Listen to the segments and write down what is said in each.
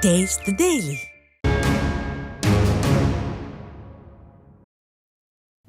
Taste the Daily.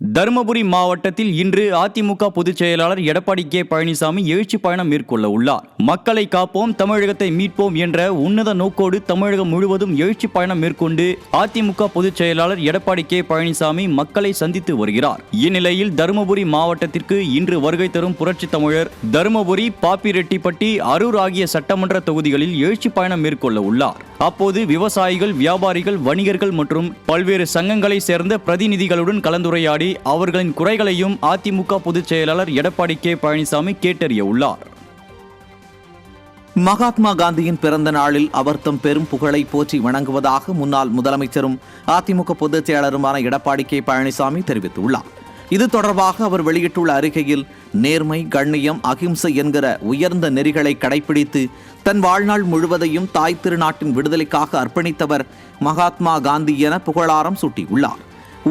Dharmapuri மாவட்டத்தில் இன்று அதிமுக பொதுச் செயலாளர் எடப்பாடி கே பழனிசாமி எழுச்சி பயணம் மேற்கொள்ள உள்ளார். மக்களை காப்போம், தமிழகத்தை மீட்போம் என்ற உன்னத நோக்கோடு தமிழகம் முழுவதும் எழுச்சி பயணம் மேற்கொண்டு அதிமுக பொதுச் செயலாளர் எடப்பாடி கே பழனிசாமி மக்களை சந்தித்து வருகிறார். இந்நிலையில் தருமபுரி மாவட்டத்திற்கு இன்று வருகை தரும் புரட்சி தமிழர் தருமபுரி, பாப்பிரெட்டிப்பட்டி, அரூர் ஆகிய சட்டமன்ற தொகுதிகளில் எழுச்சி பயணம் மேற்கொள்ள உள்ளார். அப்போது விவசாயிகள், வியாபாரிகள், வணிகர்கள் மற்றும் பல்வேறு சங்கங்களை சேர்ந்த பிரதிநிதிகளுடன் கலந்துரையாடி அவர்களின் குறைகளையும் அதிமுக பொதுச் செயலாளர் எடப்பாடி கே பழனிசாமி கேட்டறிய உள்ளார். மகாத்மா காந்தியின் பிறந்த நாளில் அவர் தம் பெரும் புகழை போற்றி வணங்குவதாக முன்னாள் முதலமைச்சரும் அதிமுக பொதுச் செயலாளருமான எடப்பாடி கே பழனிசாமி தெரிவித்துள்ளார். இது தொடர்பாக அவர் வெளியிட்டுள்ள அறிக்கையில், நேர்மை, கண்ணியம், அகிம்சை என்கிற உயர்ந்த நெறிகளை கடைபிடித்து தன் வாழ்நாள் முழுவதையும் தாய் திருநாட்டின் விடுதலைக்காக அர்ப்பணித்தவர் மகாத்மா காந்தி என புகழாரம் சூட்டியுள்ளார்.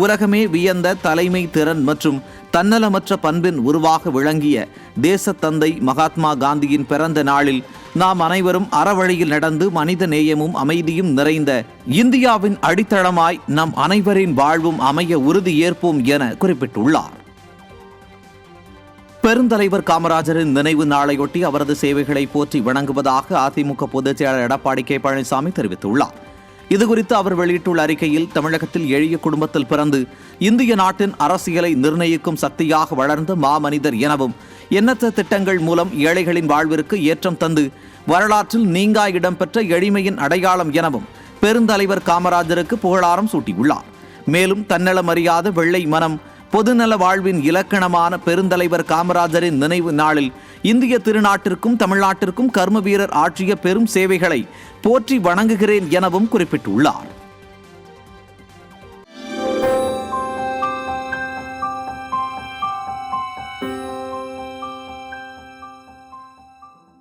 உலகமே வியந்த தலைமை திறன் மற்றும் தன்னலமற்ற பண்பின் உருவாக விளங்கிய தேசத்தந்தை மகாத்மா காந்தியின் பிறந்த நாளில் நாம் அனைவரும் அறவழியில் நடந்து மனித நேயமும் அமைதியும் நிறைந்த இந்தியாவின் அடித்தளமாய் நம் அனைவரின் வாழ்வும் அமைய உறுதி ஏற்போம் என குறிப்பிட்டுள்ளார். பெருந்தலைவர் காமராஜரின் நினைவு நாளையொட்டி அவரது சேவைகளை போற்றி வணங்குவதாக அதிமுக பொதுச் செயலாளர் எடப்பாடி கே பழனிசாமி தெரிவித்துள்ளார். இதுகுறித்து அவர் வெளியிட்டுள்ள அறிக்கையில், தமிழகத்தில் எளிய குடும்பத்தில் பிறந்து இந்திய நாட்டின் அரசியலை நிர்ணயிக்கும் சக்தியாக வளர்ந்த மாமனிதர் எனவும், எண்ணற்ற திட்டங்கள் மூலம் ஏழைகளின் வாழ்விற்கு ஏற்றம் தந்து வரலாற்றில் நீங்கா இடம்பெற்ற எளிமையின் அடையாளம் எனவும் பெருந்தலைவர் காமராஜருக்கு புகழாரம் சூட்டியுள்ளார். மேலும் தன்னலமறியாத வெள்ளை மனம், பொதுநல வாழ்வின் இலக்கணமான பெருந்தலைவர் காமராஜரின் நினைவு நாளில் இந்திய திருநாட்டிற்கும் தமிழ்நாட்டிற்கும் கர்ம வீரர் ஆற்றிய பெரும் சேவைகளை போற்றி வணங்குகிறேன் எனவும் குறிப்பிட்டுள்ளார்.